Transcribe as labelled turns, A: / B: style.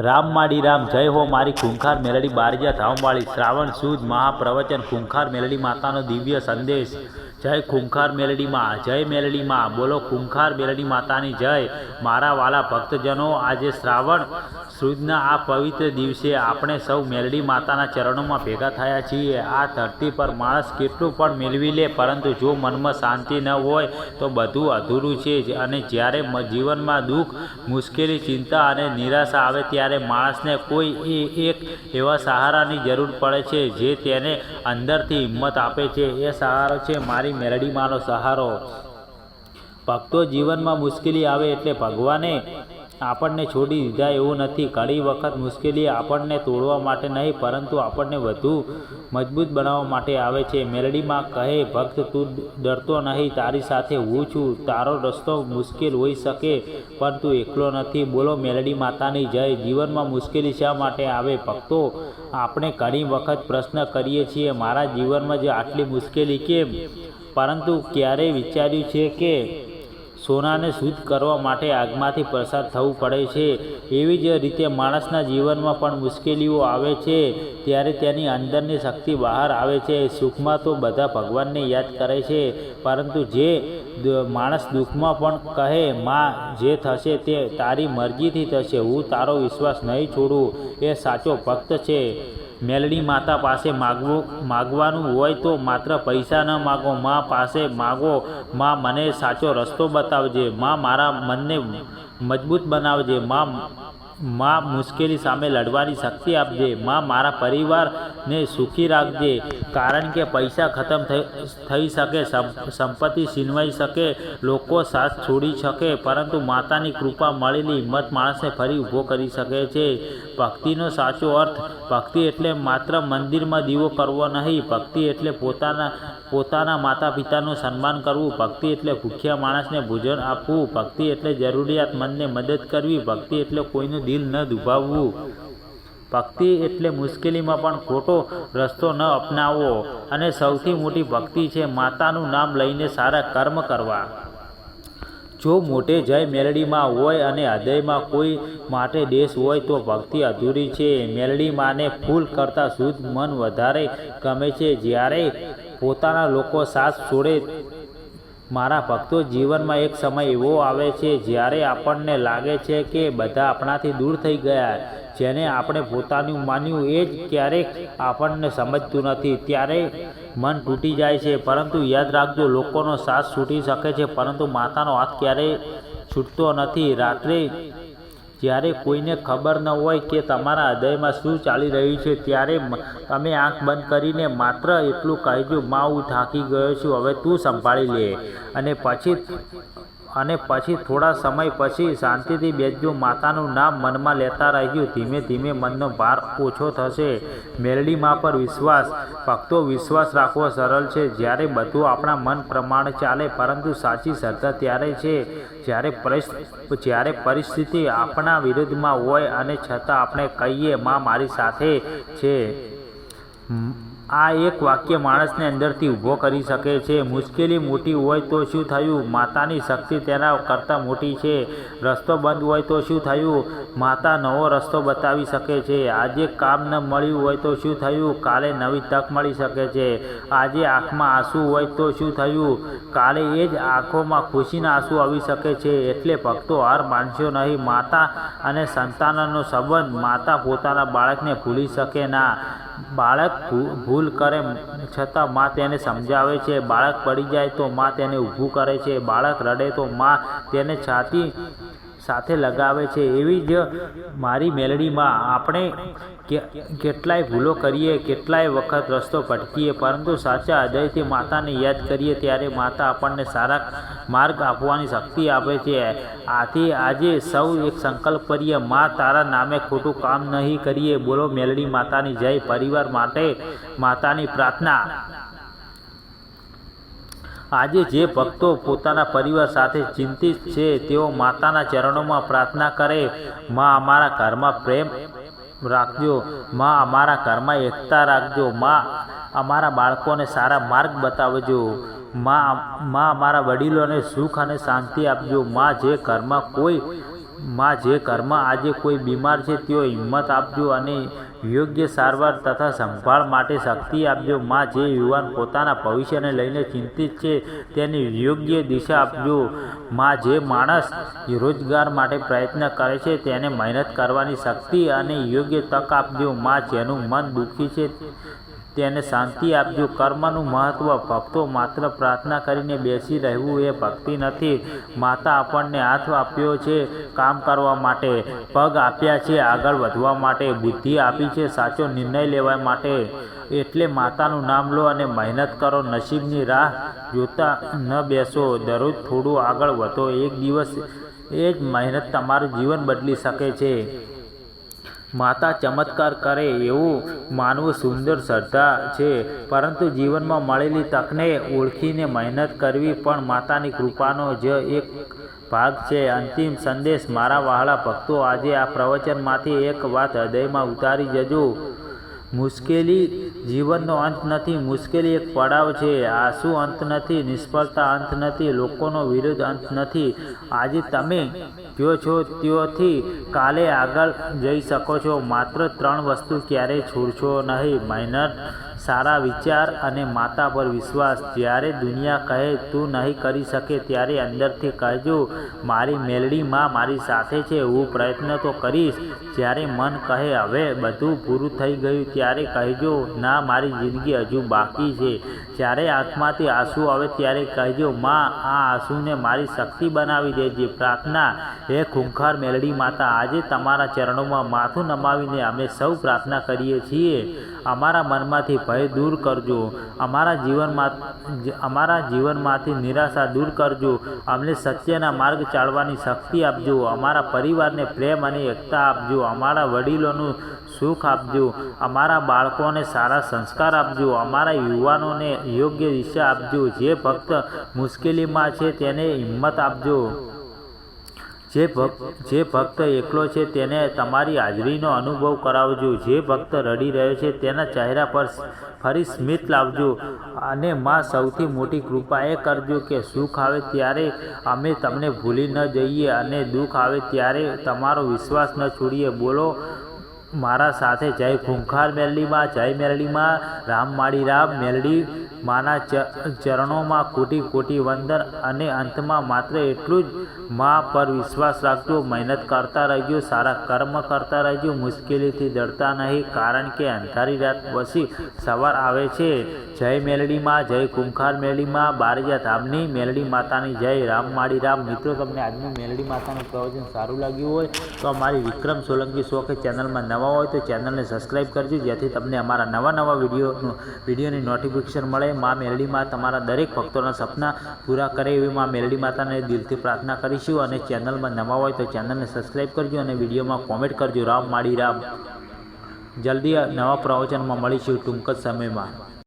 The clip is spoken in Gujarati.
A: રામ માડી રામ જય હો મારી ખૂંખાર મેલડી બારજા ધામવાળી શ્રાવણ સુદ મહાપ્રવચન ખૂંખાર મેલડી માતાનો દિવ્ય સંદેશ જય ખૂંખાર મેલડી માં જય મેલડી માં બોલો ખૂંખાર મેલડી માતાની જય। મારા વાલા ભક્તજનો, આજે શ્રાવણ સુદના આ પવિત્ર દિવસે આપણે સૌ મેલડી માતાના ચરણોમાં ભેગા થયા છીએ। આ ધરતી પર માણસ કેટલું પણ મેળવી લે, પરંતુ જો મનમાં શાંતિ ન હોય તો બધું અધૂરું છે જ। અને જ્યારે જીવનમાં દુઃખ, મુશ્કેલી, ચિંતા અને નિરાશા આવે ત્યારે માણસને કોઈ એક એવા સહારાની જરૂર પડે છે જે તેને અંદરથી હિંમત આપે છે। એ સહારો છે મારી મેલડી માનો સહારો। ભક્તો, જીવનમાં મુશ્કેલી આવે એટલે ભગવાને આપણને છોડી દીધા એવું નથી। ઘણી વખત મુશ્કેલી આપણને તોડવા માટે નહીં, પરંતુ આપણને વધુ મજબૂત બનાવવા માટે આવે છે। મેલડી માં કહે, ભક્ત તું ડરતો નહીં, તારી સાથે હું છું। તારો રસ્તો મુશ્કેલ હોઈ શકે પણ તું એકલો નથી। બોલો મેલડી માતાની જય। જીવનમાં મુશ્કેલી શા માટે આવે? ભક્તો, આપણે ઘણી વખત પ્રશ્ન કરીએ છીએ, મારા જીવનમાં જ આટલી મુશ્કેલી કેમ? પરંતુ ક્યારેય વિચાર્યું છે કે સોનાને શુદ્ધ કરવા માટે આગમાંથી પસાર થવું પડે છે? એવી જ રીતે માણસના જીવનમાં પણ મુશ્કેલીઓ આવે છે ત્યારે તેની અંદરની શક્તિ બહાર આવે છે। સુખમાં તો બધા ભગવાનને યાદ કરે છે, પરંતુ જે માણસ દુઃખમાં પણ કહે, માં જે થશે તે તારી મરજીથી થશે, હું તારો વિશ્વાસ નહીં છોડું, એ સાચો ભક્ત છે। મેલડી માતા પાસે માગવાનું હોય તો માત્ર પૈસા ન માગો, માં પાસે માગો, માં મને સાચો રસ્તો બતાવજે, માં મારા મનને મજબૂત બનાવજે, માં મુશ્કેલી સામે લડવાની શક્તિ આપજે, માં મારા પરિવારને સુખી રાખજે। કારણ કે પૈસા ખતમ થઈ શકે, સંપત્તિ છીનવાઈ શકે, લોકો સાથ છોડી શકે, પરંતુ માતાની કૃપા, મળેલી હિંમત માણસને ફરી ઊભો કરી શકે છે। ભક્તિનો સાચો અર્થ, ભક્તિ એટલે માત્ર મંદિરમાં દીવો કરવો નહીં, ભક્તિ એટલે પોતાના માતા પિતાનું સન્માન કરવું, ભક્તિ એટલે ભૂખ્યા માણસને ભોજન આપવું, ભક્તિ એટલે જરૂરિયાતમંદને મદદ કરવી, ભક્તિ એટલે કોઈનું દિલ ન દુભાવવું, ભક્તિ એટલે મુશ્કેલીમાં પણ ખોટો રસ્તો ન અપનાવવો, અને સૌથી મોટી ભક્તિ છે માતાનું નામ લઈને સારા કર્મ કરવા। જો મોટે જય મેલડી માં હોય અને હૃદયમાં કોઈ માટે દેશ હોય તો ભક્તિ અધૂરી છે। મેલડી માને ફૂલ કરતાં શુદ્ધ મન વધારે ગમે છે જ્યારે પોતાના લોકો સાથ છોડે। મારા ભક્તો, જીવનમાં એક સમય એવો આવે છે જ્યારે આપણને લાગે છે કે બધા આપણાથી દૂર થઈ ગયા, જેને આપણે પોતાનું માન્યું એ જ ક્યારેક આપણને સમજતું નથી, ત્યારે મન તૂટી જાય છે। પરંતુ યાદ રાખજો, લોકોનો સાથ છૂટી શકે છે, પરંતુ માતાનો હાથ ક્યારેય છૂટતો નથી। રાત્રે જ્યારે કોઈને ખબર ન હોય કે તમારા હૃદયમાં શું ચાલી રહ્યું છે, ત્યારે તમે આંખ બંધ કરીને માત્ર એટલું કહેજો, માં હું થાકી ગયો છું, હવે તું સંભાળી લે। અને પછી થોડા સમય પછી શાંતિથી બેસજો, માતાનું નામ મનમાં લેતા રહેજો, ધીમે ધીમે મનનો ભાર ઓછો થશે। મેલડી માં પર વિશ્વાસ, ભક્તો, વિશ્વાસ રાખવો સરળ છે જ્યારે બધું આપણા મન પ્રમાણે ચાલે, પરંતુ સાચી શ્રદ્ધા ત્યારે છે જ્યારે પરિસ્થિતિ આપણા વિરુદ્ધમાં હોય અને છતાં આપણે કહીએ, માં મારી સાથે છે। આ એક વાક્ય માણસને અંદરથી ઊભો કરી શકે છે। મુશ્કેલી મોટી હોય તો શું થયું? માતાની શક્તિ તેના કરતાં મોટી છે। રસ્તો બંધ હોય તો શું થયું? માતા નવો રસ્તો બતાવી શકે છે। આજે કામ ન મળ્યું હોય તો શું થયું? કાલે નવી તક મળી શકે છે। આજે આંખમાં આંસુ હોય તો શું થયું? કાલે એ જ આંખોમાં ખુશીના આંસુ આવી શકે છે। એટલે ભક્તો, હાર માનશો નહીં। માતા અને સંતાનનો સંબંધ, માતા પોતાના બાળકને ભૂલી શકે ના। બાળક ભૂલ કરે છતાં માં તેને સમજાવે છે, બાળક પડી જાય તો માં તેને ઊભું કરે છે, બાળક રડે તો માં તેને છાતી સાથે લગાવે છે। એવી જ મારી મેલડી માં, આપણે કેટલાય ભૂલો કરીએ, કેટલાય વખત રસ્તો ભટકીએ, પરંતુ સાચા હૃદયથી માતાને યાદ કરીએ ત્યારે માતા આપણને સારા માર્ગ આપવાની શક્તિ આપે છે। આથી આજે સૌ એક સંકલ્પ કરીએ, માં તારા નામે ખોટું કામ નહીં કરીએ। બોલો મેલડી માતાની જય। પરિવાર માટે માતાની પ્રાર્થના। આજે જે ભક્તો પોતાના પરિવાર સાથે ચિંતિત છે, તેઓ માતાના ચરણોમાં પ્રાર્થના કરે, માં અમારા ઘરમાં પ્રેમ રાખજો, માં અમારા ઘરમાં એકતા રાખજો, માં અમારા બાળકોને સારા માર્ગ બતાવજો, માં અમારા વડીલોને સુખ અને શાંતિ આપજો, માં જે ઘરમાં કોઈ માં જે ઘરમાં આજે કોઈ બીમાર છે તેઓ હિંમત આપજો અને યોગ્ય સારવાર તથા સંભાળ માટે શક્તિ આપજો. માં જે યુવાન પોતાના ભવિષ્યને લઈને ચિંતિત છે તેને યોગ્ય દિશા આપજો. માં જે માણસ રોજગાર માટે પ્રયત્ન કરે છે તેને મહેનત કરવાની શક્તિ અને યોગ્ય તક આપજો. માં જેનું મન દુઃખી છે તેને શાંતિ આપજો. કર્મનું મહત્વ. ભક્તો માત્ર પ્રાર્થના કરીને બેસી રહેવું એ ભક્તિ નથી. માતા આપણને હાથ આપ્યો છે કામ કરવા માટે, પગ આપ્યા છે આગળ વધવા માટે, બુદ્ધિ આપી છે સાચો નિર્ણય લેવા માટે. એટલે માતાનું નામ લો અને મહેનત કરો. નસીબની રાહ જોતા ન બેસો. દરરોજ થોડું આગળ વધો. એક દિવસ એ જ મહેનત તમારું જીવન બદલી શકે છે. માતા ચમત્કાર કરે એવું માનવું સુંદર શ્રદ્ધા છે, પરંતુ જીવનમાં મળેલી તકને ઓળખીને મહેનત કરવી પણ માતાની કૃપાનો જ એક ભાગ છે. અંતિમ સંદેશ. મારા વહાલા ભક્તો, આજે આ પ્રવચનમાંથી એક વાત હૃદયમાં ઉતારી જજો. મુશ્કેલી જીવનનો અંત નથી. મુશ્કેલી એક પડાવ છે. આંસુ અંત નથી. નિષ્ફળતા અંત નથી. લોકોનો વિરોધ અંત નથી. આજે તમે જો છો ત્યોથી કાલે આગળ જઈ શકો છો. માત્ર 3 વસ્તુ ક્યારેય છોડશો નહીં: મહેનત, સારા વિચાર અને માતા પર વિશ્વાસ. જ્યારે દુનિયા કહે તું નહીં કરી શકે ત્યારે અંદરથી કહેજો, મારી મેલડી માં મારી સાથે છે, હું પ્રયત્ન તો કરીશ. જ્યારે મન કહે હવે બધું પૂરું થઈ ગયું ત્યારે કહેજો, ના, મારી જિંદગી હજુ બાકી છે. જ્યારે આંખમાંથી આંસુ આવે ત્યારે કહેજો, માં આ આંસુને મારી શક્તિ બનાવી દેજે. પ્રાર્થના. હે ખૂંખાર મેલડી માતા, આજે તમારા ચરણોમાં માથું નમાવીને અમે સૌ પ્રાર્થના કરીએ છીએ. અમારા મનમાંથી ભય દૂર કરજો. અમારા જીવનમાંથી નિરાશા દૂર કરજો. અમને સત્યના માર્ગ ચાલવાની શક્તિ આપજો. અમારા પરિવારને પ્રેમ અને એકતા આપજો. અમારા વડીલોનું સુખ આપજો. અમારા બાળકોને સારા સંસ્કાર આપજો. અમારા યુવાનોને યોગ્ય દિશા આપજો. જે ભક્ત મુશ્કેલીમાં છે તેને હિંમત આપજો. જે ભક્ત એકલો છે તેને તમારી હાજરીનો અનુભવ કરાવજો. જે ભક્ત રડી રહ્યો છે તેના ચહેરા પર ફરી સ્મિત લાવજો. અને માં સૌથી મોટી કૃપા એ કરજો કે સુખ આવે ત્યારે અમે તમને ભૂલી ન જઈએ અને દુઃખ આવે ત્યારે તમારો વિશ્વાસ ન છોડીએ. બોલો મારા સાથે, જય ખૂંખાર મેલડી માં, જય મેલડી માં. રામ માળી રામ. મેલડી માના ચરણોમાં કોટી કોટી વંદન. અને અંતમાં માત્ર એટલું જ, માં પર વિશ્વાસ રાખજો, મહેનત કરતા રહેજો, સારા કર્મ કરતા રહેજો, મુશ્કેલીથી ડરતા નહીં, કારણ કે અંધારી રાત પછી સવાર આવે છે. જય મેલડી માં, જય ખૂંખાર મેલડી માં. બારૈયા ધામની મેલડી માતાની જય. રામ માળી રામ. મિત્રો, તમને આજનું મેલડી માતાનું પ્રવચન સારું લાગ્યું હોય તો અમારી વિક્રમ સોલંકી શો કે ચેનલમાં નવા હોય તો ચેનલને સબસ્ક્રાઈબ કરજો, જેથી તમને અમારા નવા વિડીયોની નોટિફિકેશન મળે. માં મેલડી માં તમારા દરેક ભક્તોના સપના પૂરા કરે એવી માં મેલડી માતાને દિલથી પ્રાર્થના કરીશું. અને ચેનલમાં નવા હોય તો ચેનલને સબસ્ક્રાઈબ કરજો અને વિડીયોમાં કોમેન્ટ કરજો. રામ માળી રામ. જલ્દી નવા પ્રવચનમાં મળીશું ટૂંક જ સમયમાં.